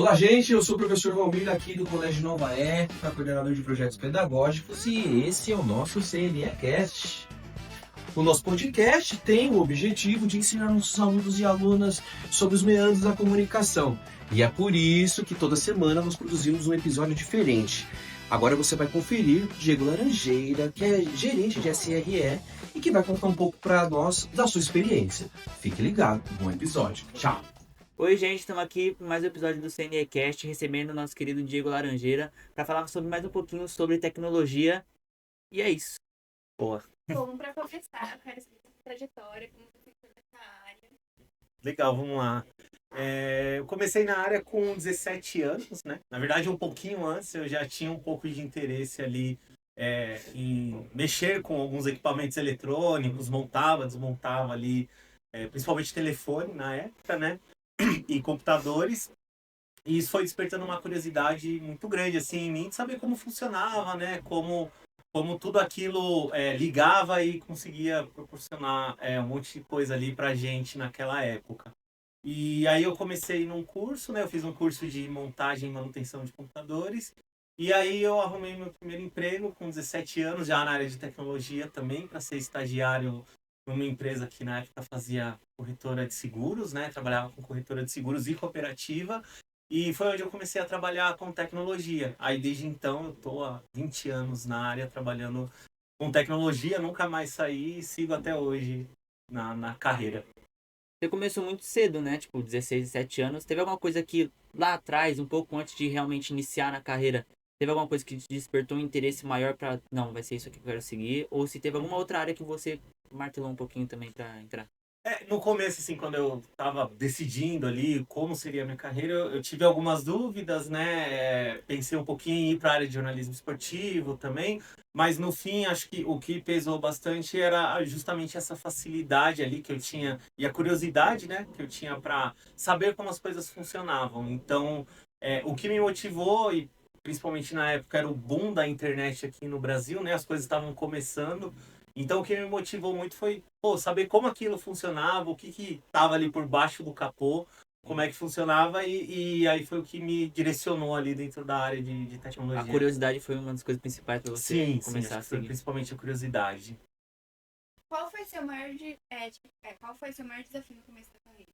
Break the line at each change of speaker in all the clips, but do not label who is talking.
Olá, gente. Eu sou o professor Valmir aqui do Colégio Nova Época, coordenador de projetos pedagógicos, e esse é o nosso CNEcast. O nosso podcast tem o objetivo de ensinar nossos alunos e alunas sobre os meandros da comunicação. E é por isso que toda semana nós produzimos um episódio diferente. Agora você vai conferir o Diego Laranjeira, que é gerente de SRE e que vai contar um pouco para nós da sua experiência. Fique ligado, bom episódio. Tchau!
Oi, gente, estamos aqui para mais um episódio do CNEcast, recebendo o nosso querido Diego Laranjeira para falar sobre mais um pouquinho sobre tecnologia. E é isso. Boa.
Bom, para começar, eu quero saber sua trajetória, como você entrou nessa área.
Legal, vamos lá. Eu comecei na área com 17 anos, né? Na verdade, um pouquinho antes, eu já tinha um pouco de interesse ali em mexer com alguns equipamentos eletrônicos, montava, desmontava ali, principalmente telefone na época, né? E computadores. E isso foi despertando uma curiosidade muito grande, assim, em mim, de saber como funcionava, né? Como tudo aquilo ligava e conseguia proporcionar um monte de coisa ali pra gente naquela época. E aí eu comecei num curso, né? Eu fiz um curso de montagem e manutenção de computadores. E aí eu arrumei meu primeiro emprego com 17 anos, já na área de tecnologia também, para ser estagiário numa empresa que na época fazia corretora de seguros, né? Trabalhava com corretora de seguros e cooperativa. E foi onde eu comecei a trabalhar com tecnologia. Aí desde então eu tô há 20 anos na área trabalhando com tecnologia, nunca mais saí e sigo até hoje na carreira.
Você começou muito cedo, né? Tipo, 16, 17 anos. Teve alguma coisa que lá atrás, um pouco antes de realmente iniciar na carreira, teve alguma coisa que te despertou um interesse maior para, não, vai ser isso aqui que eu quero seguir? Ou se teve alguma outra área que você martelou um pouquinho também para entrar?
No começo, assim, quando eu estava decidindo ali como seria a minha carreira, eu tive algumas dúvidas, né? Pensei um pouquinho em ir para a área de jornalismo esportivo também, mas no fim, acho que o que pesou bastante era justamente essa facilidade ali que eu tinha e a curiosidade, né? Que eu tinha para saber como as coisas funcionavam. Então, o que me motivou, e principalmente na época era o boom da internet aqui no Brasil, né? As coisas estavam começando. Então, o que me motivou muito foi saber como aquilo funcionava, o que estava ali por baixo do capô, como é que funcionava, e aí foi o que me direcionou ali dentro da área de
A
tecnologia.
curiosidade foi uma das coisas principais para você
Sim,
começar a
acho que foi
seguir.
principalmente a curiosidade.
Qual foi seu maior, qual foi seu maior desafio no começo da carreira?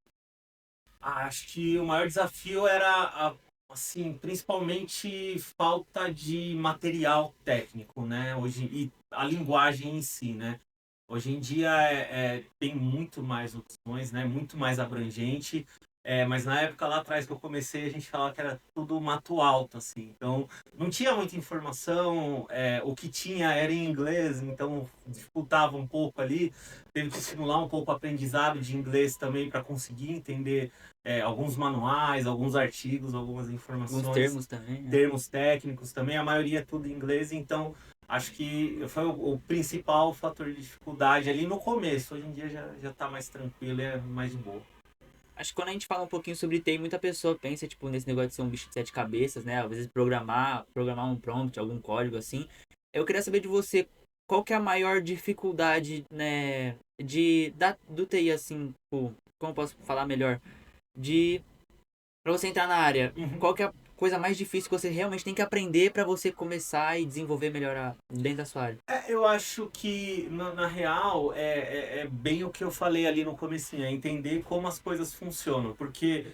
Acho que o maior desafio era, assim, principalmente falta de material técnico, né? Hoje, e a linguagem em si, né? Hoje em dia tem muito mais opções, né? Muito mais abrangente. Mas na época lá atrás que eu comecei, a gente falava que era tudo mato alto, assim. Então, não tinha muita informação. O que tinha era em inglês, então dificultava um pouco ali. Teve que estimular um pouco o aprendizado de inglês também para conseguir entender alguns manuais, alguns artigos, algumas informações.
Alguns termos também, né?
Termos técnicos também. A maioria é tudo em inglês, então acho que foi o principal fator de dificuldade ali no começo. Hoje em dia já tá mais tranquilo, é mais de boa.
Acho que quando a gente fala um pouquinho sobre TI, muita pessoa pensa, tipo, nesse negócio de ser um bicho de sete cabeças, né? Às vezes programar um prompt, algum código assim. Eu queria saber de você, qual que é a maior dificuldade, né, do TI, assim, tipo, como eu posso falar melhor? Pra você entrar na área,
Uhum.
qual que é a coisa mais difícil que você realmente tem que aprender pra você começar e desenvolver melhor dentro da sua área?
Eu acho que, na real, é bem o que eu falei ali no comecinho, é entender como as coisas funcionam. Porque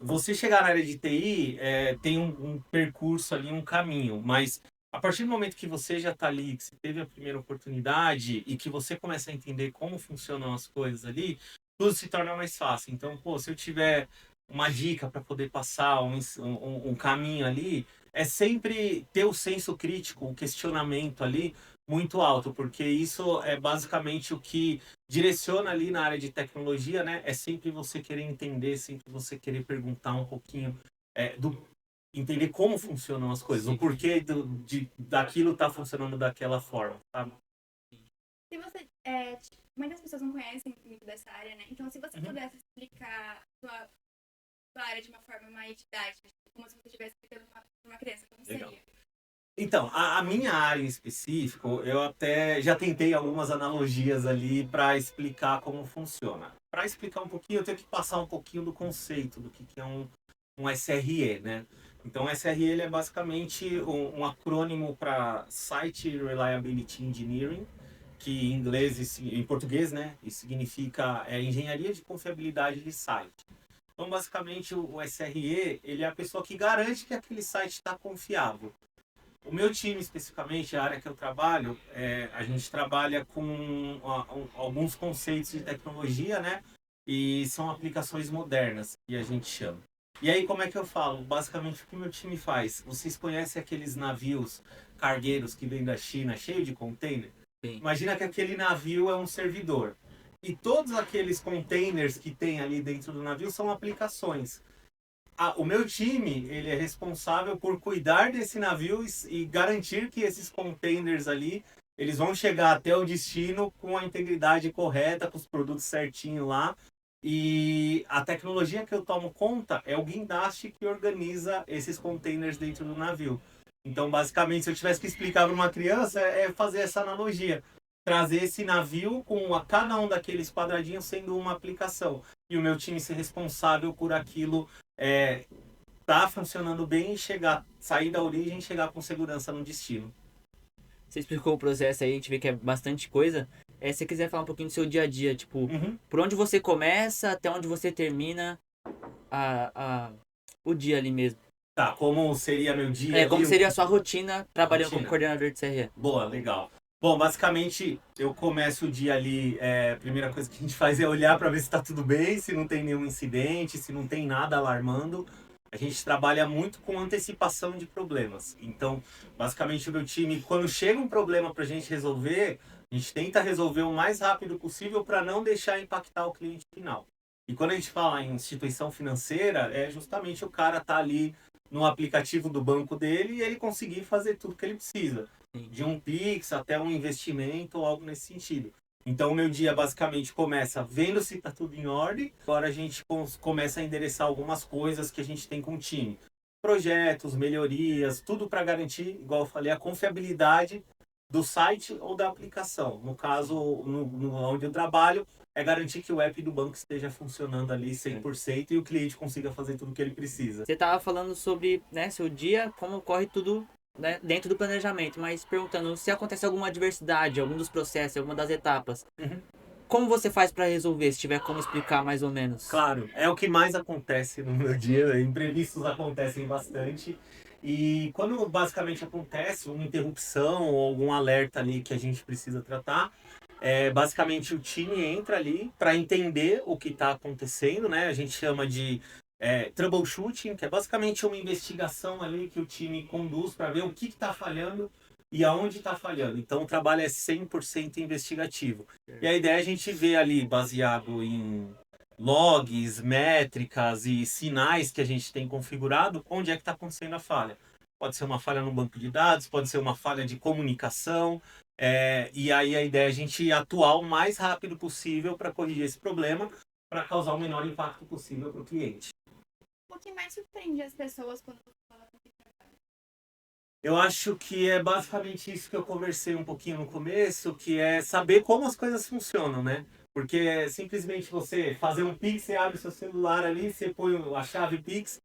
você chegar na área de TI tem um percurso ali, um caminho, mas a partir do momento que você já está ali, que você teve a primeira oportunidade e que você começa a entender como funcionam as coisas ali, tudo se torna mais fácil. Então, se eu tiver uma dica para poder passar um caminho ali, é sempre ter o senso crítico, o questionamento ali muito alto, porque isso é basicamente o que direciona ali na área de tecnologia, né? É sempre você querer entender, sempre você querer perguntar um pouquinho entender como funcionam as coisas, o porquê daquilo tá funcionando daquela forma, sabe?
Se você, muitas pessoas não conhecem muito dessa área, né? Então, se você pudesse explicar sua área de uma forma mais didática, como se você estivesse explicando para uma criança, como
Legal.
seria?
Então, a minha área em específico, eu até já tentei algumas analogias ali para explicar como funciona. Para explicar um pouquinho, eu tenho que passar um pouquinho do conceito do que é um SRE, né? Então, SRE ele é basicamente um acrônimo para Site Reliability Engineering, que em inglês, em português, né? Isso significa Engenharia de Confiabilidade de Site. Então, basicamente, o SRE, ele é a pessoa que garante que aquele site está confiável. O meu time, especificamente, a área que eu trabalho, a gente trabalha com alguns conceitos de tecnologia, né? E são aplicações modernas, que a gente chama. E aí, como é que eu falo? Basicamente, o que o meu time faz? Vocês conhecem aqueles navios cargueiros que vêm da China, cheio de container?
Sim.
Imagina que aquele navio é um servidor. E todos aqueles containers que tem ali dentro do navio são aplicações. O meu time, ele é responsável por cuidar desse navio e garantir que esses containers ali, eles vão chegar até o destino com a integridade correta, com os produtos certinho lá. E a tecnologia que eu tomo conta é o guindaste que organiza esses containers dentro do navio. Então, basicamente, se eu tivesse que explicar para uma criança, é fazer essa analogia. Trazer esse navio com cada um daqueles quadradinhos sendo uma aplicação. E o meu time ser responsável por aquilo tá funcionando bem e sair da origem e chegar com segurança no destino.
Você explicou o processo aí, a gente vê que é bastante coisa. Se você quiser falar um pouquinho do seu dia a dia, tipo, por onde você começa até onde você termina o dia ali mesmo.
Tá, como seria meu dia?
Como seria a sua rotina trabalhando como coordenador de CRE?
Boa, legal. Bom, basicamente, eu começo o dia ali, a primeira coisa que a gente faz é olhar para ver se está tudo bem, se não tem nenhum incidente, se não tem nada alarmando. A gente trabalha muito com antecipação de problemas. Então, basicamente, o meu time, quando chega um problema para a gente resolver, a gente tenta resolver o mais rápido possível para não deixar impactar o cliente final. E quando a gente fala em instituição financeira, é justamente o cara tá ali no aplicativo do banco dele e ele conseguir fazer tudo que ele precisa. De um Pix até um investimento ou algo nesse sentido. Então, o meu dia basicamente começa vendo se está tudo em ordem. Agora a gente começa a endereçar algumas coisas que a gente tem com o time. Projetos, melhorias, tudo para garantir, igual eu falei, a confiabilidade do site ou da aplicação. No caso, onde eu trabalho, é garantir que o app do banco esteja funcionando ali 100% e o cliente consiga fazer tudo o que ele precisa.
Você estava falando sobre, né, seu dia, como corre tudo, né, dentro do planejamento, mas perguntando se acontece alguma adversidade, algum dos processos, alguma das etapas. Como você faz para resolver, se tiver como explicar mais ou menos?
Claro, é o que mais acontece no meu dia, imprevistos acontecem bastante. E quando basicamente acontece uma interrupção ou algum alerta ali que a gente precisa tratar, basicamente o time entra ali para entender o que está acontecendo, né? A gente chama de troubleshooting, que é basicamente uma investigação ali que o time conduz para ver o que está falhando e aonde está falhando. Então o trabalho é 100% investigativo. E a ideia é a gente ver ali, baseado em logs, métricas e sinais que a gente tem configurado, onde é que está acontecendo a falha. Pode ser uma falha no banco de dados, pode ser uma falha de comunicação, e aí a ideia é a gente atuar o mais rápido possível para corrigir esse problema, para causar o menor impacto possível para o cliente.
O que mais surpreende as pessoas quando você fala com quem trabalha?
Eu acho que é basicamente isso que eu conversei um pouquinho no começo, que é saber como as coisas funcionam, né? Porque é simplesmente você fazer um Pix, você abre o seu celular ali, você põe a chave Pix,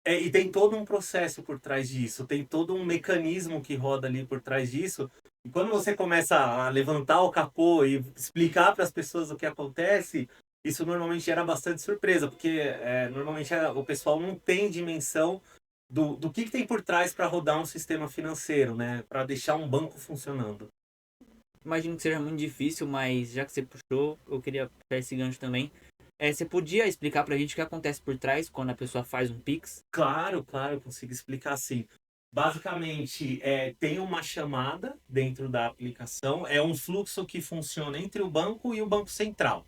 e tem todo um processo por trás disso, tem todo um mecanismo que roda ali por trás disso. E quando você começa a levantar o capô e explicar para as pessoas o que acontece, isso normalmente gera bastante surpresa, porque normalmente o pessoal não tem dimensão do que tem por trás para rodar um sistema financeiro, né? Para deixar um banco funcionando.
Imagino que seja muito difícil, mas já que você puxou, eu queria pegar esse gancho também. Você podia explicar pra gente o que acontece por trás quando a pessoa faz um Pix?
Claro, eu consigo explicar sim. Basicamente, tem uma chamada dentro da aplicação, é um fluxo que funciona entre o banco e o Banco Central.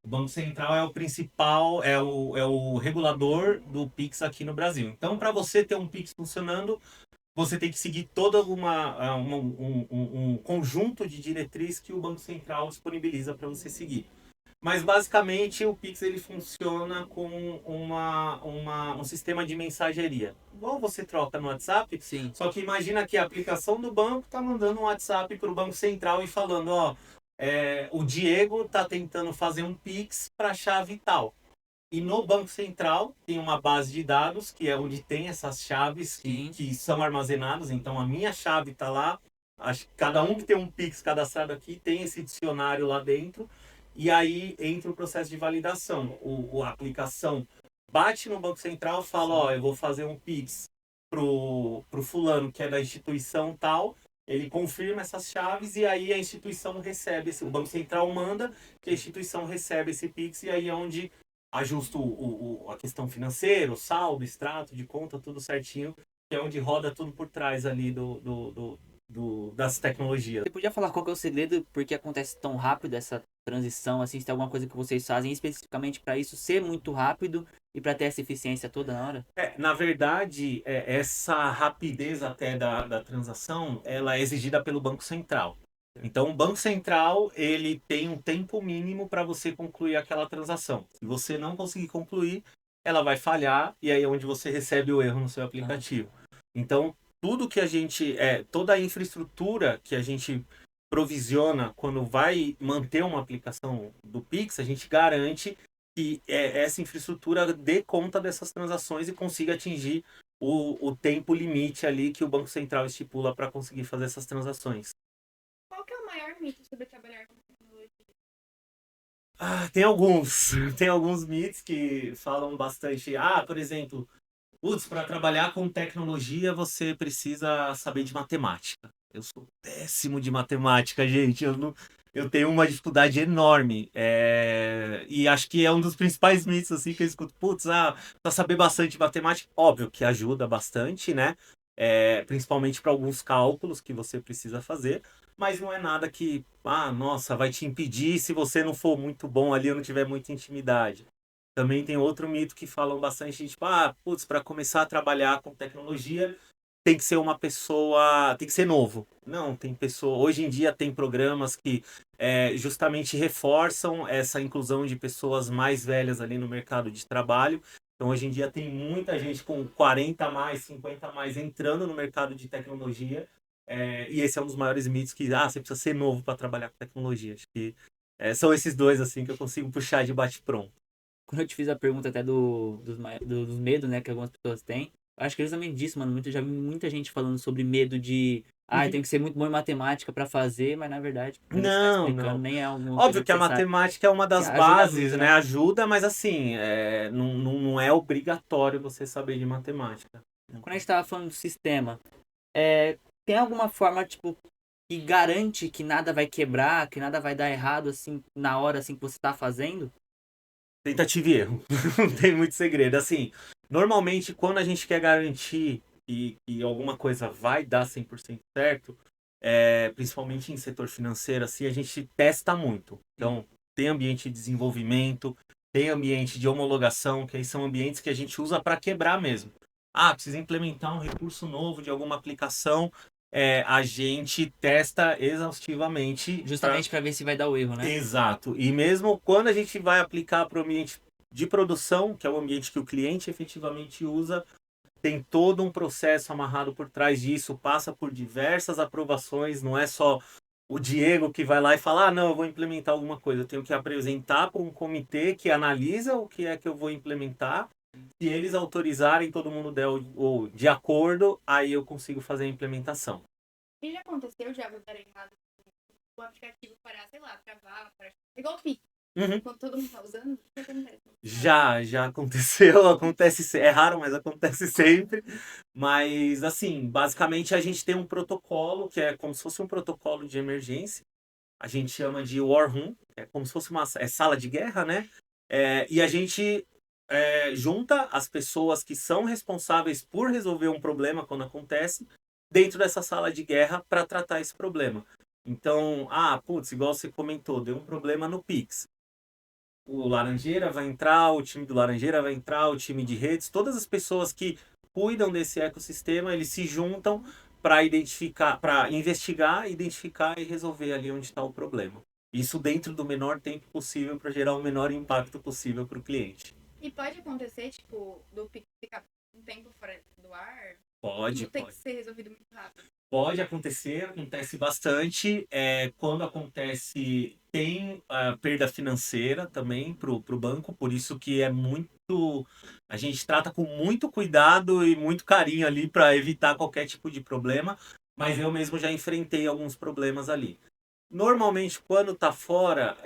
O Banco Central é o principal, é o regulador do Pix aqui no Brasil. Então, para você ter um Pix funcionando, você tem que seguir todo um conjunto de diretrizes que o Banco Central disponibiliza para você seguir. Mas, basicamente, o Pix ele funciona com um sistema de mensageria. Igual você troca no WhatsApp,
Sim.
Só que imagina que a aplicação do banco está mandando um WhatsApp para o Banco Central e falando, ó, o Diego está tentando fazer um Pix para a chave tal. E no Banco Central tem uma base de dados, que é onde tem essas chaves
Sim.
que são armazenadas. Então a minha chave está lá. Cada um que tem um Pix cadastrado aqui tem esse dicionário lá dentro. E aí entra o processo de validação. A aplicação bate no Banco Central, fala, ó, eu vou fazer um Pix pro fulano que é da instituição tal. Ele confirma essas chaves e aí a instituição recebe, o Banco Central manda que a instituição recebe esse Pix e aí é onde ajusta a questão financeira, o saldo, extrato de conta, tudo certinho, que é onde roda tudo por trás ali das tecnologias.
Você podia falar qual que é o segredo, porque acontece tão rápido essa transição, assim, se tem alguma coisa que vocês fazem especificamente para isso ser muito rápido e para ter essa eficiência toda na hora?
Na verdade, essa rapidez até da transação, ela é exigida pelo Banco Central. Então, o Banco Central, ele tem um tempo mínimo para você concluir aquela transação. Se você não conseguir concluir, ela vai falhar e aí é onde você recebe o erro no seu aplicativo. Então, tudo que a gente, toda a infraestrutura que a gente provisiona quando vai manter uma aplicação do Pix, a gente garante que essa infraestrutura dê conta dessas transações e consiga atingir o tempo limite ali que o Banco Central estipula para conseguir fazer essas transações.
Qual que é o maior mito sobre trabalhar com tecnologia?
Tem alguns. Tem alguns mitos que falam bastante. Por exemplo, para trabalhar com tecnologia você precisa saber de matemática. Eu sou péssimo de matemática, gente. Eu tenho uma dificuldade enorme. E acho que é um dos principais mitos assim, que eu escuto. Para saber bastante de matemática. Óbvio que ajuda bastante, né? Principalmente para alguns cálculos que você precisa fazer. Mas não é nada que, nossa, vai te impedir se você não for muito bom ali ou não tiver muita intimidade. Também tem outro mito que falam bastante, tipo, para começar a trabalhar com tecnologia, tem que ser uma pessoa, tem que ser novo. Não, tem pessoa, hoje em dia tem programas que justamente reforçam essa inclusão de pessoas mais velhas ali no mercado de trabalho. Então, hoje em dia tem muita gente com 40 a mais, 50 a mais entrando no mercado de tecnologia. E esse é um dos maiores mitos que, você precisa ser novo para trabalhar com tecnologia. Acho que são esses dois, assim, que eu consigo puxar de bate-pronto.
Quando eu te fiz a pergunta até dos medos, né, que algumas pessoas têm, eu acho que é exatamente disso, mano. Já vi muita gente falando sobre medo de, eu tenho que ser muito bom em matemática pra fazer, mas na verdade, pelo que você tá explicando,
Não.
nem é alguma coisa
Óbvio que a
você sabe.
matemática é uma das
Ajuda
bases,
muito,
né?
né?
Ajuda, mas assim, não é obrigatório você saber de matemática.
Quando a gente tava falando do sistema, tem alguma forma, tipo, que garante que nada vai quebrar, que nada vai dar errado, assim, na hora, assim, que você tá fazendo?
Tentativa e erro. Não tem muito segredo. Assim, normalmente, quando a gente quer garantir que alguma coisa vai dar 100% certo, principalmente em setor financeiro, assim, a gente testa muito. Então, tem ambiente de desenvolvimento, tem ambiente de homologação, que aí são ambientes que a gente usa para quebrar mesmo. Precisa implementar um recurso novo de alguma aplicação, a gente testa exaustivamente.
Justamente pra ver se vai dar o erro, né?
Exato. E mesmo quando a gente vai aplicar para o ambiente de produção, que é o ambiente que o cliente efetivamente usa, tem todo um processo amarrado por trás disso, passa por diversas aprovações, não é só o Diego que vai lá e fala, não, eu vou implementar alguma coisa. Eu tenho que apresentar para um comitê que analisa o que é que eu vou implementar. Se eles autorizarem, todo mundo der o de acordo, aí eu consigo fazer a implementação.
E já aconteceu de algo dar errado? O aplicativo parar, sei lá, travar, parar... Igual o Pix. Quando todo mundo tá usando, o que acontece?
Já aconteceu, acontece, é raro, mas acontece sempre. Mas, assim, basicamente a gente tem um protocolo que é como se fosse um protocolo de emergência. A gente chama de War Room, é como se fosse uma sala de guerra, né? E a gente junta as pessoas que são responsáveis por resolver um problema quando acontece dentro dessa sala de guerra para tratar esse problema. Então, igual você comentou, deu um problema no Pix. O Laranjeira vai entrar, o time do Laranjeira vai entrar, o time de redes, todas as pessoas que cuidam desse ecossistema, eles se juntam para identificar, para investigar, identificar e resolver ali onde está o problema. Isso dentro do menor tempo possível para gerar o menor impacto possível para o cliente.
E pode acontecer, tipo, do Pix ficar um tempo fora do ar?
Pode.
Tem que ser resolvido muito rápido.
Pode acontecer, acontece bastante. Quando acontece, tem perda financeira também para o banco, por isso que é muito. A gente trata com muito cuidado e muito carinho ali para evitar qualquer tipo de problema, mas eu mesmo já enfrentei alguns problemas ali. Normalmente, quando tá fora,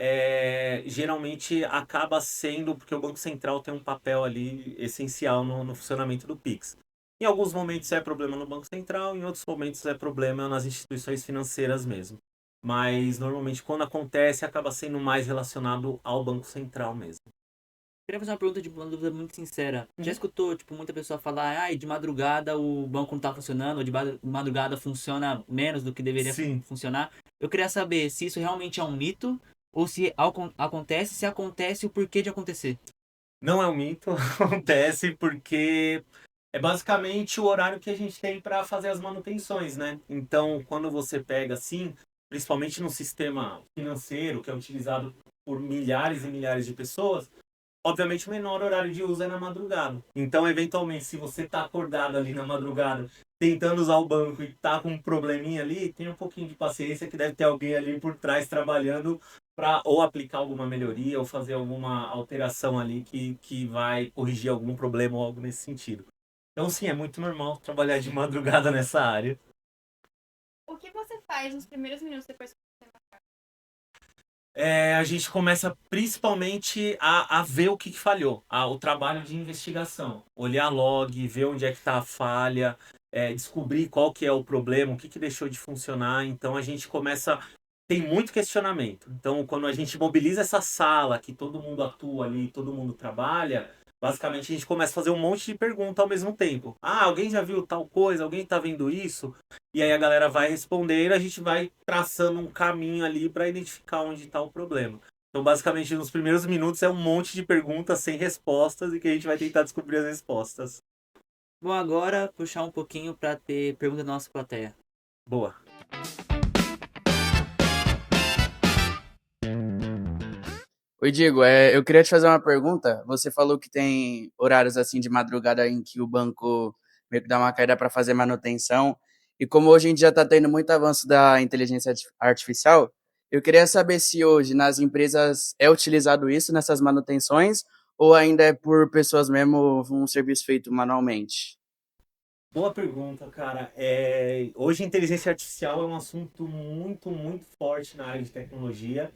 geralmente acaba sendo porque o Banco Central tem um papel ali essencial no funcionamento do Pix. Em alguns momentos é problema no Banco Central, em outros momentos é problema nas instituições financeiras mesmo. Mas normalmente quando acontece acaba sendo mais relacionado ao Banco Central mesmo.
Queria fazer uma pergunta, tipo, uma dúvida muito sincera. Já
Uhum.
escutou, tipo, muita pessoa falar, ai, de madrugada o banco não tá funcionando, ou de madrugada funciona menos do que deveria
Sim.
funcionar. Eu queria saber se isso realmente é um mito, ou se acontece, se acontece, o porquê de acontecer.
Não é um mito, acontece porque é basicamente o horário que a gente tem para fazer as manutenções, né? Então, quando você pega assim, principalmente no sistema financeiro, que é utilizado por milhares e milhares de pessoas, obviamente o menor horário de uso é na madrugada. Então, eventualmente, se você está acordado ali na madrugada, tentando usar o banco e tá com um probleminha ali, tenha um pouquinho de paciência que deve ter alguém ali por trás trabalhando para ou aplicar alguma melhoria ou fazer alguma alteração ali que vai corrigir algum problema ou algo nesse sentido. Então, sim, é muito normal trabalhar de madrugada nessa área.
O que você faz nos primeiros minutos depois que você marcar?
A gente começa principalmente a ver o que falhou, o trabalho de investigação, olhar log, ver onde é que está a falha, descobrir qual que é o problema, o que deixou de funcionar. Então a gente começa, tem muito questionamento. Então quando a gente mobiliza essa sala, que todo mundo atua ali, todo mundo trabalha, basicamente a gente começa a fazer um monte de perguntas ao mesmo tempo. Ah, alguém já viu tal coisa? Alguém está vendo isso? E aí a galera vai responder e a gente vai traçando um caminho ali para identificar onde está o problema. Então, basicamente, nos primeiros minutos é um monte de perguntas sem respostas e que a gente vai tentar descobrir as respostas.
Bom, agora puxar um pouquinho pra ter pergunta da nossa plateia.
Boa.
Oi, Diego, eu queria te fazer uma pergunta. Você falou que tem horários assim de madrugada em que o banco meio que dá uma caída para fazer manutenção. E como hoje em dia está tendo muito avanço da inteligência artificial, eu queria saber se hoje nas empresas é utilizado isso nessas manutenções ou ainda é por pessoas mesmo um serviço feito manualmente.
Boa pergunta, cara. Hoje a inteligência artificial é um assunto muito, muito forte na área de tecnologia.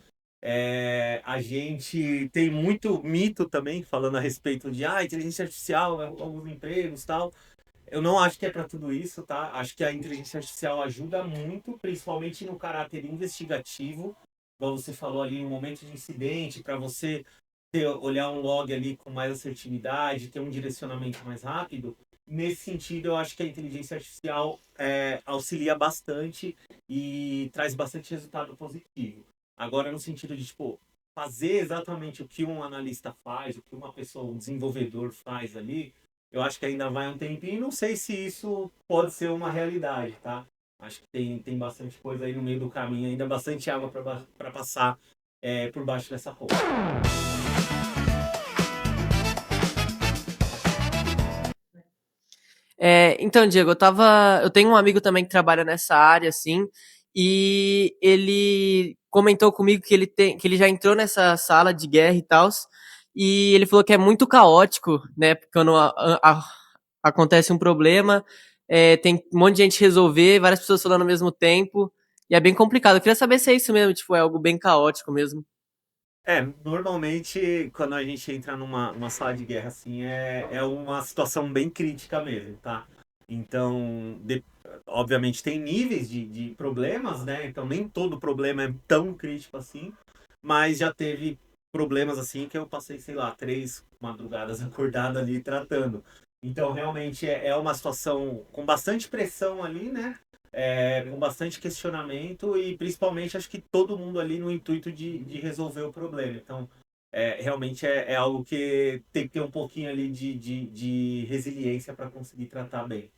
A gente tem muito mito também falando a respeito de inteligência artificial, alguns empregos e tal. Eu não acho que é para tudo isso, tá? Acho que a inteligência artificial ajuda muito, principalmente no caráter investigativo, como você falou ali, no momento de incidente, para você olhar um log ali com mais assertividade, ter um direcionamento mais rápido. Nesse sentido, eu acho que a inteligência artificial auxilia bastante e traz bastante resultado positivo. Agora, no sentido de, tipo, fazer exatamente o que um analista faz, o que uma pessoa, um desenvolvedor faz ali, eu acho que ainda vai um tempinho e não sei se isso pode ser uma realidade, tá? Acho que tem bastante coisa aí no meio do caminho, ainda bastante água para passar por baixo dessa ponte.
Então, Diego, eu tenho um amigo também que trabalha nessa área, assim, e ele comentou comigo que ele já entrou nessa sala de guerra e tal, e ele falou que é muito caótico, né, quando acontece um problema, tem um monte de gente resolver, várias pessoas falando ao mesmo tempo, e é bem complicado. Eu queria saber se é isso mesmo, tipo, é algo bem caótico mesmo.
Normalmente quando a gente entra numa sala de guerra assim, é uma situação bem crítica mesmo, tá? Então, obviamente tem níveis de problemas, né? Então nem todo problema é tão crítico assim, mas já teve problemas assim que eu passei, sei lá, 3 madrugadas acordado ali tratando. Então realmente é uma situação com bastante pressão ali, né? Com bastante questionamento e principalmente acho que todo mundo ali no intuito de resolver o problema. Então, realmente é algo que tem que ter um pouquinho ali de resiliência para conseguir tratar bem.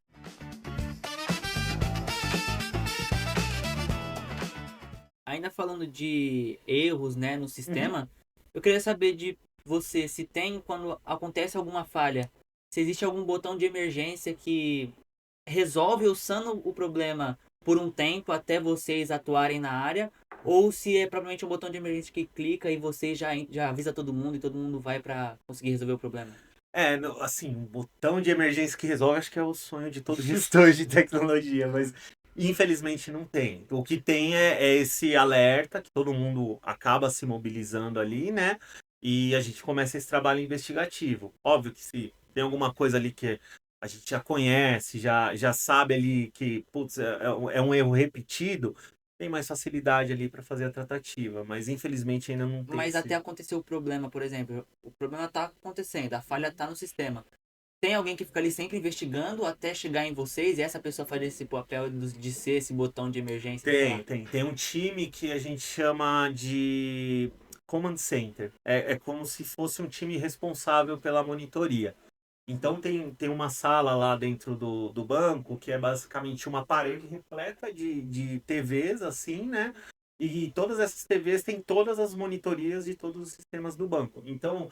Ainda falando de erros, né, no
Uhum.
sistema, eu queria saber de você se tem, quando acontece alguma falha, se existe algum botão de emergência que resolve ou sana o problema por um tempo até vocês atuarem na área, ou se é provavelmente um botão de emergência que clica e você já avisa todo mundo e todo mundo vai pra conseguir resolver o problema.
Assim, um botão de emergência que resolve, acho que é o sonho de todo gestor de tecnologia, mas infelizmente não tem. O que tem é esse alerta, que todo mundo acaba se mobilizando ali, né? E a gente começa esse trabalho investigativo. Óbvio que se tem alguma coisa ali que a gente já conhece, já sabe ali que, putz, é um erro repetido, tem mais facilidade ali para fazer a tratativa, mas infelizmente ainda não tem
Mas
esse...
até acontecer o problema, por exemplo, o problema tá acontecendo, a falha tá no sistema. Tem alguém que fica ali sempre investigando até chegar em vocês e essa pessoa fazer esse papel de ser esse botão de emergência, sei lá.
Tem um time que a gente chama de Command Center. É como se fosse um time responsável pela monitoria. Então tem uma sala lá dentro do banco que é basicamente uma parede repleta de TVs, assim, né? E todas essas TVs têm todas as monitorias de todos os sistemas do banco. Então,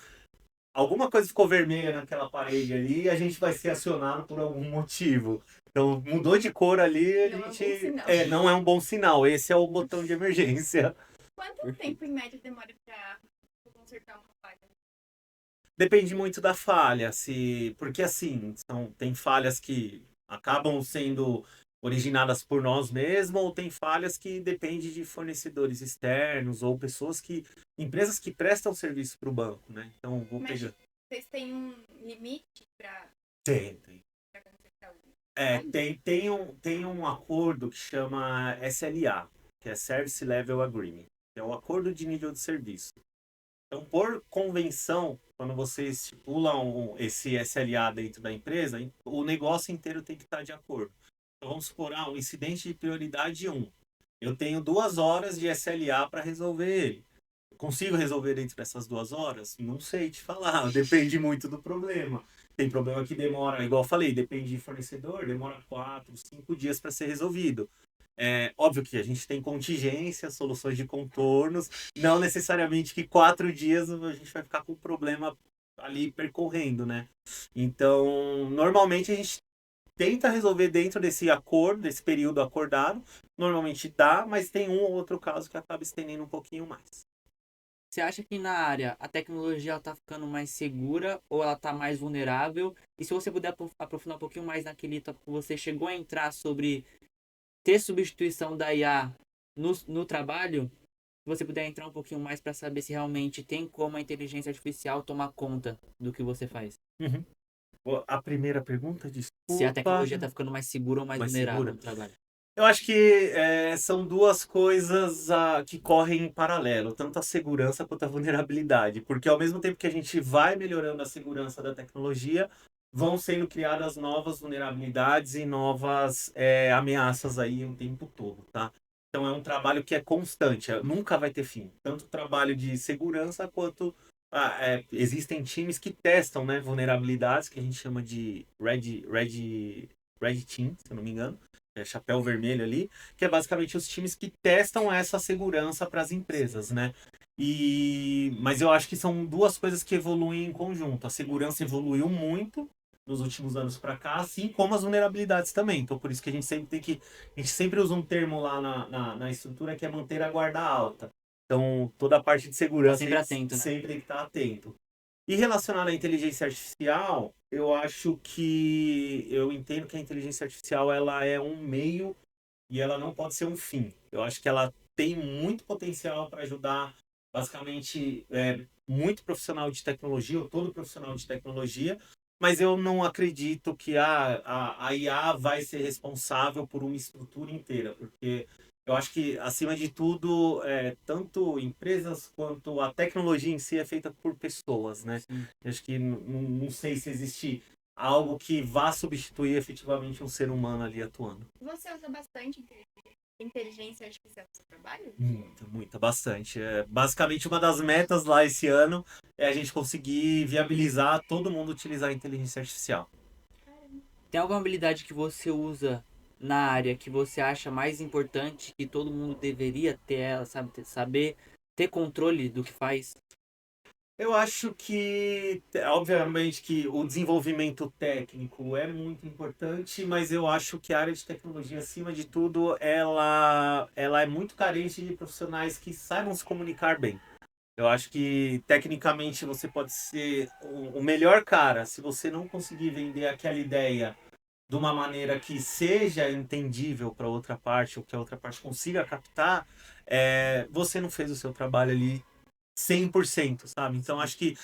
alguma coisa ficou vermelha naquela parede ali e a gente vai ser acionado por algum motivo. Então, mudou de cor ali, a
Não é um
gente...
bom sinal.
não é um bom sinal. Esse é o botão de emergência.
Quanto tempo em média demora pra consertar uma falha?
Depende muito da falha, porque assim, tem falhas que acabam sendo originadas por nós mesmos, ou tem falhas que dependem de fornecedores externos ou empresas que prestam serviço para o banco, né? Então, vou
Mas
pegar.
vocês têm um limite pra
Tem.
consertar o...
Tem um acordo que chama SLA, que é Service Level Agreement, que é o acordo de nível de serviço. Então, por convenção, quando você estipula esse SLA dentro da empresa, o negócio inteiro tem que estar de acordo. Então, vamos supor, um incidente de prioridade 1. Eu tenho 2 horas de SLA para resolver ele. Consigo resolver dentro dessas 2 horas? Não sei te falar, depende muito do problema. Tem problema que demora, igual eu falei, depende de fornecedor, demora 4, 5 dias para ser resolvido. É óbvio que a gente tem contingência, soluções de contornos, não necessariamente que 4 dias a gente vai ficar com o problema ali percorrendo, né? Então, normalmente a gente tenta resolver dentro desse acordo, desse período acordado. Normalmente dá, mas tem um ou outro caso que acaba estendendo um pouquinho mais.
Você acha que na área a tecnologia ela tá ficando mais segura ou ela tá mais vulnerável? E se você puder aprofundar um pouquinho mais naquele tópico que você chegou a entrar sobre ter substituição da IA no trabalho, se você puder entrar um pouquinho mais para saber se realmente tem como a inteligência artificial tomar conta do que você faz.
Uhum. A primeira pergunta, desculpa.
Se a tecnologia tá ficando mais segura ou mais vulnerável
segura?
no trabalho.
Eu acho que são duas coisas que correm em paralelo, tanto a segurança quanto a vulnerabilidade. Porque ao mesmo tempo que a gente vai melhorando a segurança da tecnologia, vão sendo criadas novas vulnerabilidades e novas ameaças aí o tempo todo, tá? Então é um trabalho que é constante, nunca vai ter fim. Tanto o trabalho de segurança quanto existem times que testam, né, vulnerabilidades, que a gente chama de Red Team, se eu não me engano. Chapéu vermelho ali, que é basicamente os times que testam essa segurança para as empresas, né? Mas eu acho que são duas coisas que evoluem em conjunto. A segurança evoluiu muito nos últimos anos para cá, assim como as vulnerabilidades também. Então, por isso que a gente sempre usa um termo lá na estrutura que é manter a guarda alta. Então, toda a parte de segurança
sempre atento, né?
sempre tem que estar atento. E relacionado à inteligência artificial, eu entendo que a inteligência artificial ela é um meio e ela não pode ser um fim. Eu acho que ela tem muito potencial para ajudar, basicamente, muito profissional de tecnologia, ou todo profissional de tecnologia, mas eu não acredito que a IA vai ser responsável por uma estrutura inteira, porque eu acho que, acima de tudo, tanto empresas quanto a tecnologia em si é feita por pessoas, né?
Sim.
Eu acho que não sei se existe algo que vá substituir efetivamente um ser humano ali atuando.
Você usa bastante inteligência artificial no seu trabalho?
Muita, bastante. Basicamente, uma das metas lá esse ano é a gente conseguir viabilizar todo mundo utilizar a inteligência artificial.
Tem alguma habilidade que você usa na área que você acha mais importante, que todo mundo deveria ter ela, sabe? Saber ter controle do que faz?
Eu acho que, obviamente, que o desenvolvimento técnico é muito importante, mas eu acho que a área de tecnologia, acima de tudo, ela é muito carente de profissionais que saibam se comunicar bem. Eu acho que, tecnicamente, você pode ser o melhor cara, se você não conseguir vender aquela ideia de uma maneira que seja entendível para outra parte, ou que a outra parte consiga captar, você não fez o seu trabalho ali 100%, sabe? Então acho que,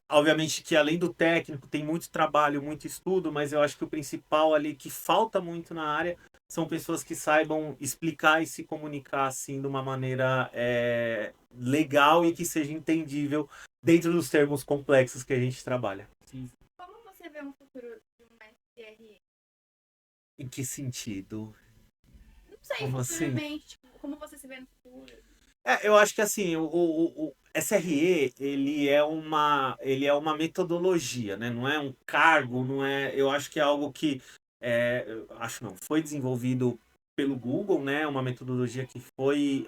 obviamente que além do técnico tem muito trabalho, muito estudo, mas eu acho que o principal ali que falta muito na área são pessoas que saibam explicar e se comunicar assim de uma maneira legal e que seja entendível dentro dos termos complexos que a gente trabalha.
Como você vê um futuro de um SRE?
Em que sentido?
Não sei,
Como assim?
futuramente, tipo, como você se vê no futuro?
Eu acho que assim, o SRE, ele é uma metodologia, né? Não é um cargo, não é. Eu acho que é algo que acho não, foi desenvolvido pelo Google, né? Uma metodologia que foi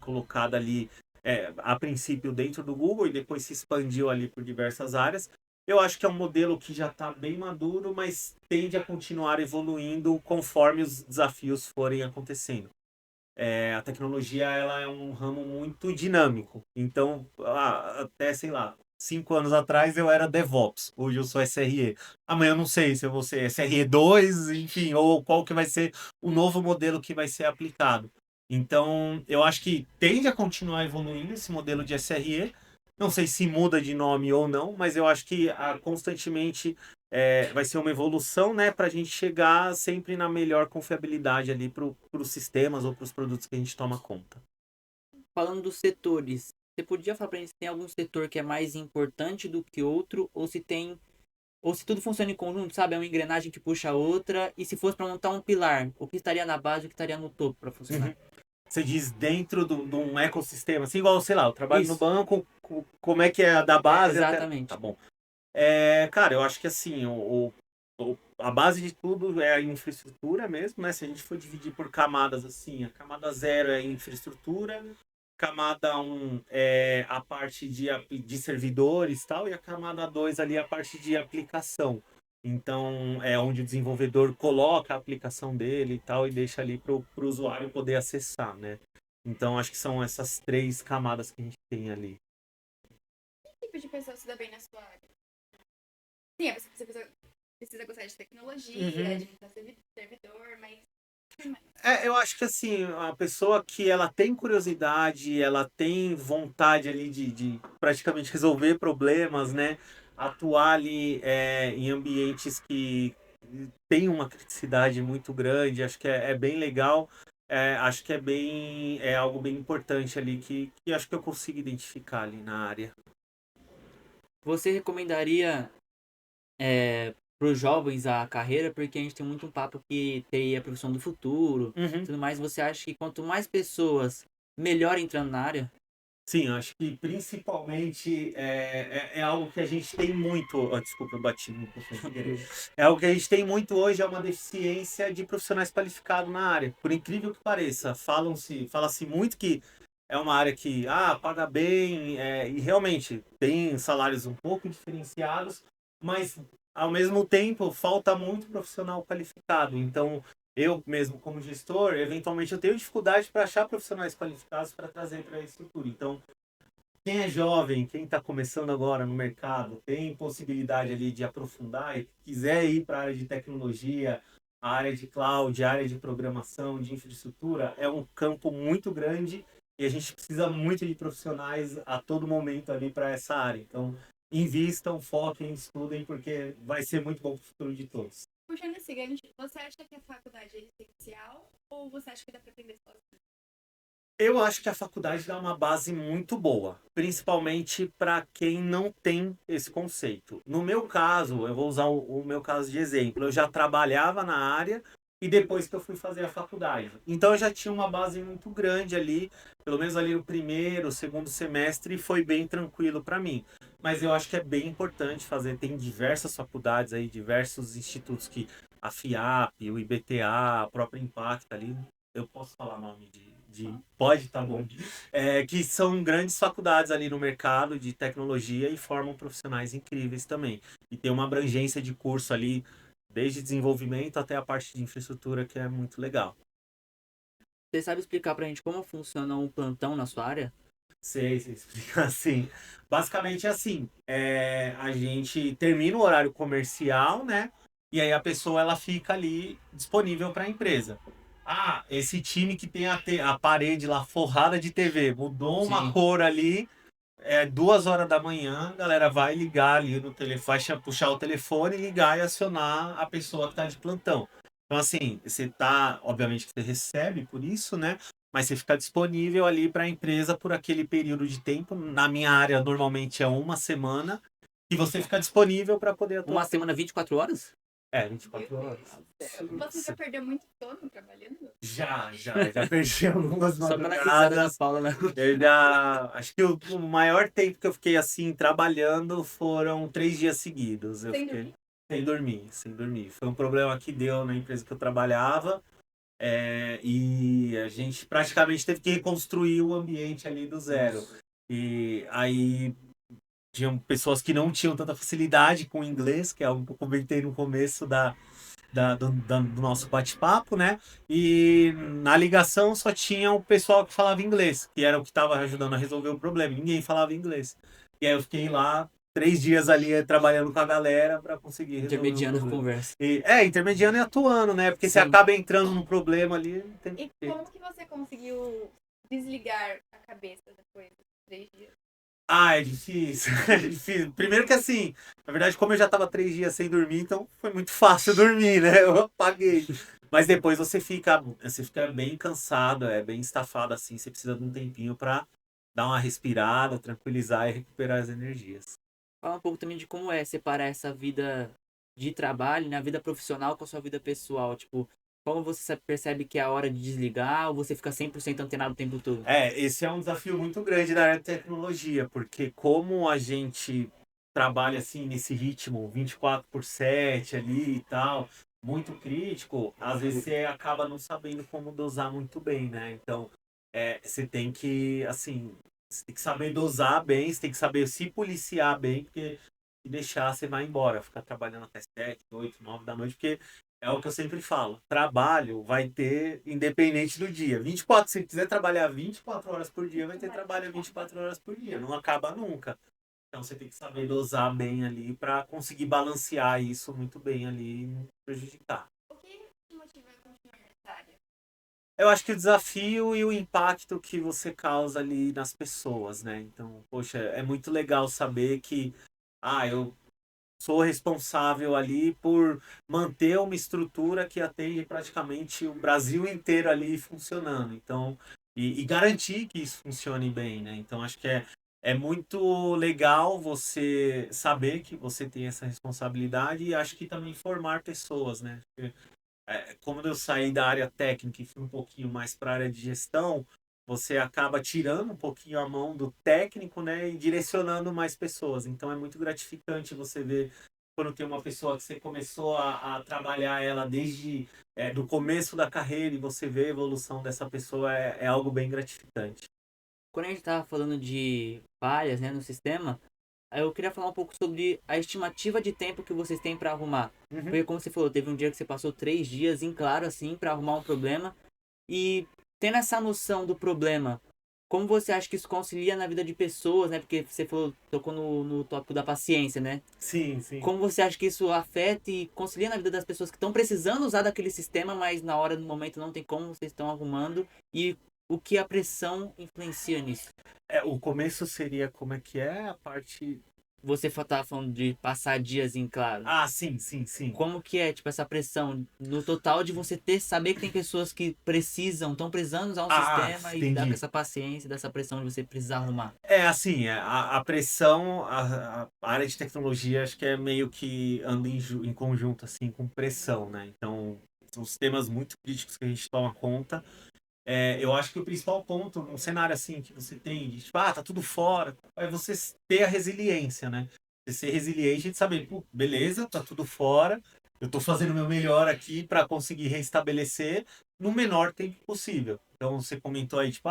colocada ali a princípio dentro do Google e depois se expandiu ali por diversas áreas. Eu acho que é um modelo que já está bem maduro, mas tende a continuar evoluindo conforme os desafios forem acontecendo. A tecnologia ela é um ramo muito dinâmico. Então, até, sei lá, 5 anos atrás eu era DevOps, hoje eu sou SRE. Amanhã eu não sei se eu vou ser SRE 2, enfim, ou qual que vai ser o novo modelo que vai ser aplicado. Então, eu acho que tende a continuar evoluindo esse modelo de SRE. Não sei se muda de nome ou não, mas eu acho que constantemente vai ser uma evolução, né, para a gente chegar sempre na melhor confiabilidade ali para os sistemas ou para os produtos que a gente toma conta.
Falando dos setores, você podia falar pra gente se tem algum setor que é mais importante do que outro, ou se tudo funciona em conjunto, sabe? É uma engrenagem que puxa a outra, e se fosse pra montar um pilar, o que estaria na base e o que estaria no topo pra funcionar?
Uhum. Você diz dentro de um ecossistema, assim, igual, sei lá, eu trabalho no
Isso.
banco, como é que é a da base
Exatamente.
Tá bom. Cara, eu acho que assim, a base de tudo é a infraestrutura mesmo, né? Se a gente for dividir por camadas assim, a camada 0 é a infraestrutura, camada 1 é a parte de servidores e tal, e a camada 2 ali é a parte de aplicação. Então, é onde o desenvolvedor coloca a aplicação dele e tal, e deixa ali para o usuário poder acessar, né? Então, acho que são essas 3 camadas que a gente tem ali.
Que tipo de pessoa se dá bem na sua área? Sim, você precisa gostar de tecnologia, de administrar servidor, mas...
Eu acho que assim, a pessoa que ela tem curiosidade, ela tem vontade ali de praticamente resolver problemas, né? Atuar ali em ambientes que tem uma criticidade muito grande, acho que é bem legal. Acho que é algo bem importante ali que acho que eu consigo identificar ali na área.
Você recomendaria para os jovens a carreira, porque a gente tem muito um papo que TI é a profissão do futuro,
Uhum.
tudo mais. Você acha que quanto mais pessoas, melhor entrando na área?
Sim, eu acho que principalmente é algo que a gente tem muito. Desculpa, eu bati no microfone sem querer. É algo que a gente tem muito hoje, é uma deficiência de profissionais qualificados na área. Por incrível que pareça, fala-se muito que é uma área que paga bem, e realmente tem salários um pouco diferenciados, mas ao mesmo tempo falta muito profissional qualificado. Então, eu mesmo como gestor, eventualmente eu tenho dificuldade para achar profissionais qualificados para trazer para a estrutura. Então, quem é jovem, quem está começando agora no mercado, tem possibilidade ali de aprofundar e quiser ir para a área de tecnologia, a área de cloud, a área de programação, de infraestrutura, é um campo muito grande e a gente precisa muito de profissionais a todo momento ali para essa área. Então, invistam, foquem, estudem, porque vai ser muito bom para o futuro de todos.
Puxando esse gancho, você acha que a faculdade é essencial ou você acha que dá pra aprender sozinho?
Eu acho que a faculdade dá uma base muito boa, principalmente para quem não tem esse conceito. No meu caso, eu vou usar o meu caso de exemplo. Eu já trabalhava na área e depois que eu fui fazer a faculdade. Então eu já tinha uma base muito grande ali, pelo menos ali no primeiro, segundo semestre, e foi bem tranquilo para mim. Mas eu acho que é bem importante fazer. Tem diversas faculdades aí, diversos institutos que a FIAP, o IBTA, a própria Impacta ali. Eu posso falar nome de pode, tá bom. Que são grandes faculdades ali no mercado de tecnologia e formam profissionais incríveis também. E tem uma abrangência de curso ali, desde desenvolvimento até a parte de infraestrutura, que é muito legal.
Você sabe explicar pra gente como funciona um plantão na sua área?
Sei explicar assim. Basicamente é assim, a gente termina o horário comercial, né? E aí a pessoa ela fica ali disponível para a empresa. Ah, esse time que tem a parede lá forrada de TV, mudou uma
Sim.
cor ali, 2 horas da manhã, a galera vai ligar ali no telefone, vai puxar o telefone, ligar e acionar a pessoa que tá de plantão. Então, assim, você tá, obviamente que você recebe por isso, né? Mas você fica disponível ali para a empresa por aquele período de tempo. Na minha área, normalmente é uma semana, e você fica disponível para poder atuar.
Uma semana 24 horas?
24 horas.
Você já perdeu muito sono trabalhando?
Já perdi algumas
Só pela risada da
madrugadas.
Paula, né?
Acho que o maior tempo que eu fiquei assim trabalhando foram 3 dias seguidos. Eu
Sem
fiquei
dormir?
sem dormir. Foi um problema que deu na empresa que eu trabalhava. E a gente praticamente teve que reconstruir o ambiente ali do zero. E aí tinham pessoas que não tinham tanta facilidade com o inglês, que é algo que eu comentei no começo do nosso bate-papo, né? E na ligação só tinha o pessoal que falava inglês, que era o que estava ajudando a resolver o problema. Ninguém falava inglês. E aí eu fiquei lá 3 dias ali trabalhando com a galera para conseguir resolver o
Intermediando a
problema.
conversa.
Intermediando e atuando, né? Porque você
Sim.
acaba entrando no problema ali. Não tem
E
jeito.
como que você conseguiu desligar a cabeça depois dos 3 dias?
É difícil. É difícil. Primeiro que assim, na verdade, como eu já tava 3 dias sem dormir, então foi muito fácil dormir, né? Eu apaguei. Mas depois você fica bem cansado, bem estafado assim. Você precisa de um tempinho pra dar uma respirada, tranquilizar e recuperar as energias.
Fala um pouco também de como é separar essa vida de trabalho, né? A vida profissional com a sua vida pessoal. Tipo, como você percebe que é a hora de desligar ou você fica 100% antenado o tempo todo?
Esse é um desafio muito grande na área de tecnologia, porque como a gente trabalha assim nesse ritmo 24/7 ali e tal, muito crítico, às vezes você acaba não sabendo como dosar muito bem, né? Então, você tem que, assim, você tem que saber dosar bem, você tem que saber se policiar bem, porque se deixar, você vai embora, ficar trabalhando até 7, 8, 9 da noite, porque é o que eu sempre falo. Trabalho vai ter independente do dia. 24, se quiser trabalhar 24 horas por dia, vai ter trabalho 24 horas por dia. Não acaba nunca. Então você tem que saber dosar bem ali para conseguir balancear isso muito bem ali e não prejudicar.
O que te motiva a continuar nessa área?
Eu acho que o desafio e o impacto que você causa ali nas pessoas, né? Então, poxa, é muito legal saber que eu sou responsável ali por manter uma estrutura que atende praticamente o Brasil inteiro ali funcionando. Então, e garantir que isso funcione bem, né? Então, acho que é muito legal você saber que você tem essa responsabilidade e acho que também formar pessoas, né? Como eu saí da área técnica e fui um pouquinho mais para a área de gestão, você acaba tirando um pouquinho a mão do técnico, né, e direcionando mais pessoas. Então é muito gratificante você ver quando tem uma pessoa que você começou a trabalhar ela desde do começo da carreira e você vê a evolução dessa pessoa é algo bem gratificante.
Quando a gente tava falando de falhas, né, no sistema, aí eu queria falar um pouco sobre a estimativa de tempo que vocês têm pra arrumar. Porque como você falou, teve um dia que você passou 3 dias em claro, assim, pra arrumar um problema. E tendo essa noção do problema, como você acha que isso concilia na vida de pessoas, né? Porque você falou, tocou no tópico da paciência, né?
Sim, sim.
Como você acha que isso afeta e concilia na vida das pessoas que estão precisando usar daquele sistema, mas na hora, no momento, não tem como, vocês estão arrumando? E o que a pressão influencia nisso?
O começo seria como é que é a parte...
Você tava falando de passar dias em claro.
Sim.
Como que é, tipo, essa pressão no total de você saber que tem pessoas que estão precisando usar um sistema e dar
entendi.
com essa paciência, dessa pressão de você precisar arrumar?
Assim, a pressão, a área de tecnologia acho que é meio que anda em conjunto, assim, com pressão, né? Então, são os temas muito críticos que a gente toma conta. Eu acho que o principal ponto, num cenário assim, que você tem, de, tipo, tá tudo fora, é você ter a resiliência, né? Você ser resiliente e saber, pô, beleza, tá tudo fora, eu tô fazendo o meu melhor aqui para conseguir restabelecer no menor tempo possível. Então você comentou aí, tipo,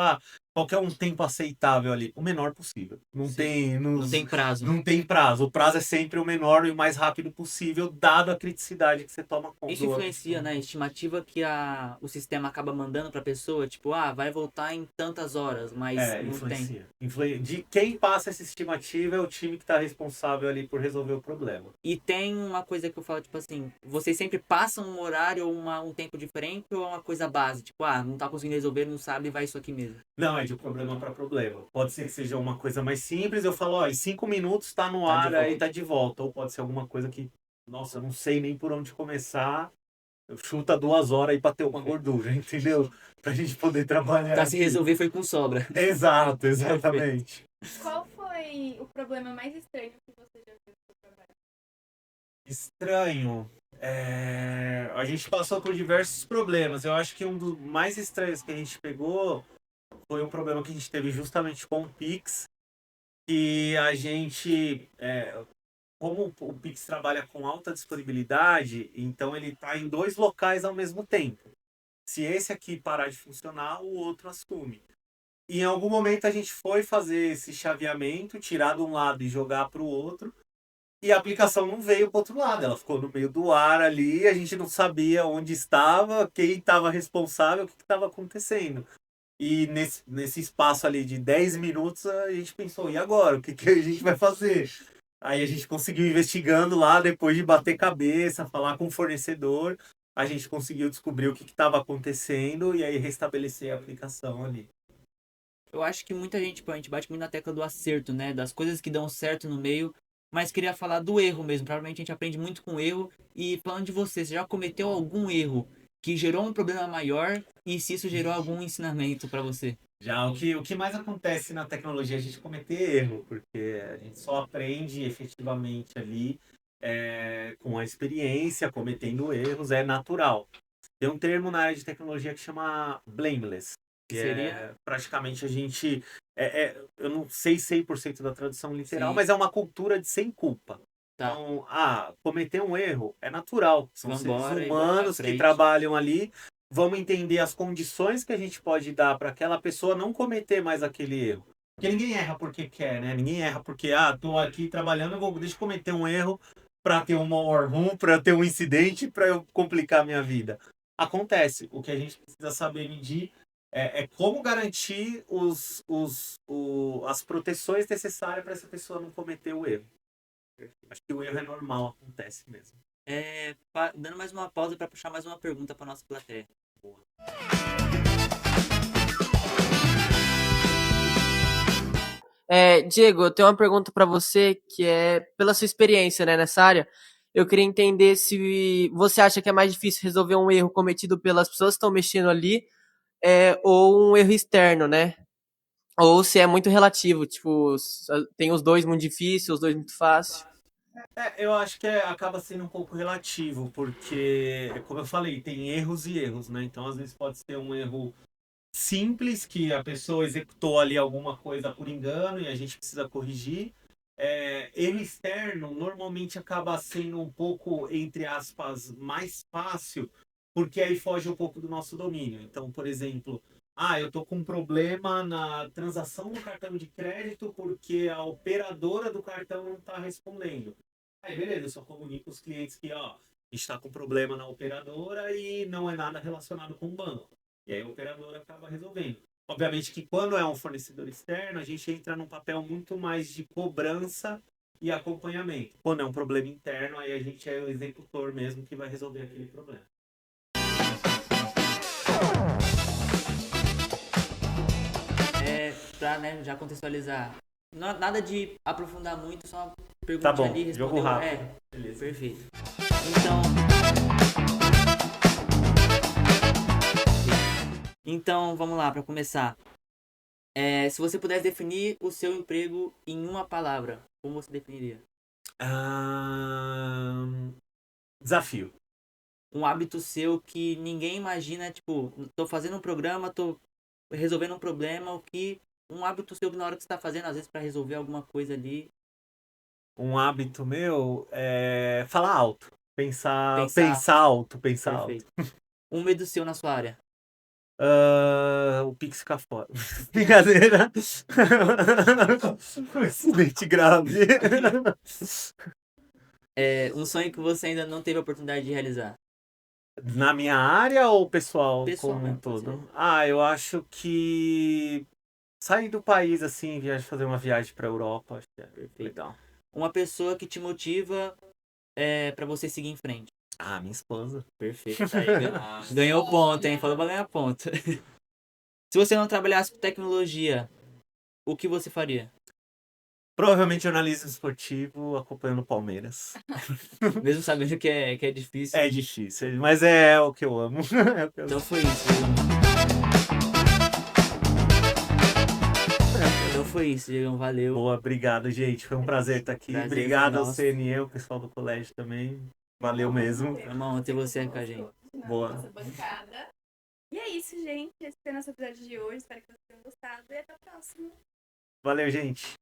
qual que é um tempo aceitável ali? O menor possível. Não
Sim.
tem,
Não tem prazo.
não tem prazo. O prazo é sempre o menor e o mais rápido possível, dado a criticidade que você toma conta.
Isso influencia, né? A estimativa que o sistema acaba mandando pra pessoa, tipo, vai voltar em tantas horas, mas não tem.
Influencia. De quem passa essa estimativa é o time que está responsável ali por resolver o problema.
E tem uma coisa que eu falo, tipo assim, vocês sempre passam um horário ou um tempo diferente ou é uma coisa base? Tipo, não tá conseguindo resolver, não sabe, vai isso aqui mesmo.
Não, é de problema para problema. Pode ser que seja uma coisa mais simples, eu falo, em 5 minutos está no
Tá de
ar,
volta.
aí tá de volta. Ou pode ser alguma coisa que, nossa, eu não sei nem por onde começar. Chuta 2 horas aí para ter uma gordura, entendeu? Pra gente poder trabalhar.
Pra se
aqui.
resolver foi com sobra.
Exato, exatamente.
Qual foi o problema mais estranho que você já viu no seu trabalho?
Estranho. A gente passou por diversos problemas. Eu acho que um dos mais estranhos que a gente pegou foi um problema que a gente teve justamente com o Pix. Que a gente, como o Pix trabalha com alta disponibilidade, então ele está em 2 locais ao mesmo tempo. Se esse aqui parar de funcionar, o outro assume. E em algum momento a gente foi fazer esse chaveamento, tirar de um lado e jogar para o outro. E a aplicação não veio para o outro lado, ela ficou no meio do ar ali, a gente não sabia onde estava, quem estava responsável, o que estava acontecendo. E nesse espaço ali de 10 minutos, a gente pensou, e agora? O que a gente vai fazer? Aí a gente conseguiu investigando lá, depois de bater cabeça, falar com o fornecedor, a gente conseguiu descobrir o que estava acontecendo e aí restabelecer a aplicação ali.
Eu acho que muita gente, tipo, a gente bate muito na tecla do acerto, né? Das coisas que dão certo no meio, mas queria falar do erro mesmo. Provavelmente a gente aprende muito com o erro. E falando de você já cometeu algum erro que gerou um problema maior e se isso gerou algum ensinamento pra você?
Já o que mais acontece na tecnologia é a gente cometer erro, porque a gente só aprende efetivamente ali com a experiência, cometendo erros, é natural. Tem um termo na área de tecnologia que chama blameless, que
Seria?
praticamente a gente... eu não sei 100% da tradução literal,
Sim.
mas é uma cultura de sem culpa.
Tá.
Então, cometer um erro é natural. São
Vambora
seres
e bola pra
humanos que
frente.
trabalham ali. Vamos entender as condições que a gente pode dar para aquela pessoa não cometer mais aquele erro. Porque ninguém erra porque quer, né? Ninguém erra porque, tô aqui trabalhando, deixa eu cometer um erro para ter um war room, para ter um incidente, para eu complicar a minha vida. Acontece. O que a gente precisa saber medir é como garantir as proteções necessárias para essa pessoa não cometer o erro. Acho que o erro é normal, acontece mesmo.
Dando mais uma pausa pra puxar mais uma pergunta pra nossa plateia.
Boa.
Diego, eu tenho uma pergunta para você que é pela sua experiência, né, nessa área. Eu queria entender se você acha que é mais difícil resolver um erro cometido pelas pessoas que estão mexendo ali, ou um erro externo, né? Ou se é muito relativo, tipo, tem os dois muito difíceis, os dois muito fácil.
Eu acho que acaba sendo um pouco relativo, porque, como eu falei, tem erros e erros, né? Então, às vezes pode ser um erro simples, que a pessoa executou ali alguma coisa por engano e a gente precisa corrigir. Erro externo normalmente acaba sendo um pouco, entre aspas, mais fácil, porque aí foge um pouco do nosso domínio. Então, por exemplo, eu tô com um problema na transação do cartão de crédito porque a operadora do cartão não está respondendo. Aí, beleza, eu só comunico os clientes que, a gente está com problema na operadora e não é nada relacionado com o banco. E aí a operadora acaba resolvendo. Obviamente que quando é um fornecedor externo, a gente entra num papel muito mais de cobrança e acompanhamento. Quando é um problema interno, aí a gente é o executor mesmo que vai resolver aquele problema.
Pra, né, já contextualizar. Nada de aprofundar muito, só uma pergunta
Tá bom,
ali,
jogo
respondeu.
rápido. Beleza.
Perfeito. Então, vamos lá, pra começar. Se você pudesse definir o seu emprego em uma palavra, como você definiria?
Desafio.
Um hábito seu que ninguém imagina, tipo, tô fazendo um programa, tô resolvendo um problema, um hábito seu que na hora que você tá fazendo, às vezes pra resolver alguma coisa ali.
Um hábito meu é falar alto. Pensar
Pensar.
alto, pensar
Perfeito.
alto.
Um medo seu na sua área.
O Pix fica fora. Brincadeira. Um acidente grave.
Um sonho que você ainda não teve a oportunidade de realizar.
Na minha área ou pessoal,
Pessoal,
como um
né? Pode
todo?
ser.
Eu acho que sair do país, assim, fazer uma viagem pra Europa, acho que é legal.
Uma pessoa que te motiva pra você seguir em frente.
Minha esposa.
Perfeito. Tá aí, ganhou ponto, hein? Falou pra ganhar ponto. Se você não trabalhasse com tecnologia, o que você faria?
Provavelmente jornalismo esportivo acompanhando o Palmeiras.
Mesmo sabendo que é difícil.
É difícil, mas é o que eu amo. É o que eu
Então foi isso. Então foi isso, Diegão. Valeu.
Boa, obrigado, gente. Foi um prazer estar aqui.
Prazer
Obrigado
foi
ao
nosso.
CNE, o pessoal do colégio também. Valeu mesmo.
É uma honra ter você aqui com a gente.
Boa.
Nossa bancada. E é isso, gente. Esse foi o nosso episódio de hoje. Espero que vocês tenham gostado. E até a próxima.
Valeu, gente.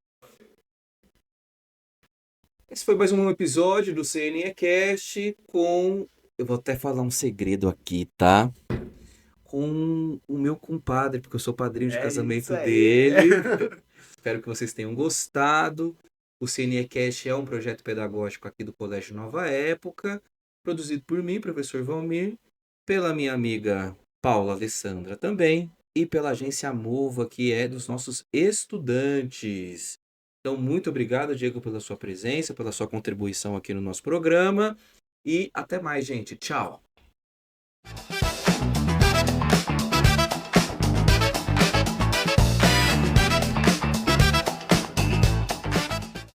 Esse foi mais um episódio do CNEcast com... Eu vou até falar um segredo aqui, tá? Com o meu compadre, porque eu sou padrinho de
É
casamento
isso aí.
dele. Espero que vocês tenham gostado. O CNEcast é um projeto pedagógico aqui do Colégio Nova Época, produzido por mim, professor Valmir, pela minha amiga Paula Alessandra também, e pela agência Mova, que é dos nossos estudantes. Então, muito obrigado, Diego, pela sua presença, pela sua contribuição aqui no nosso programa. E até mais, gente. Tchau.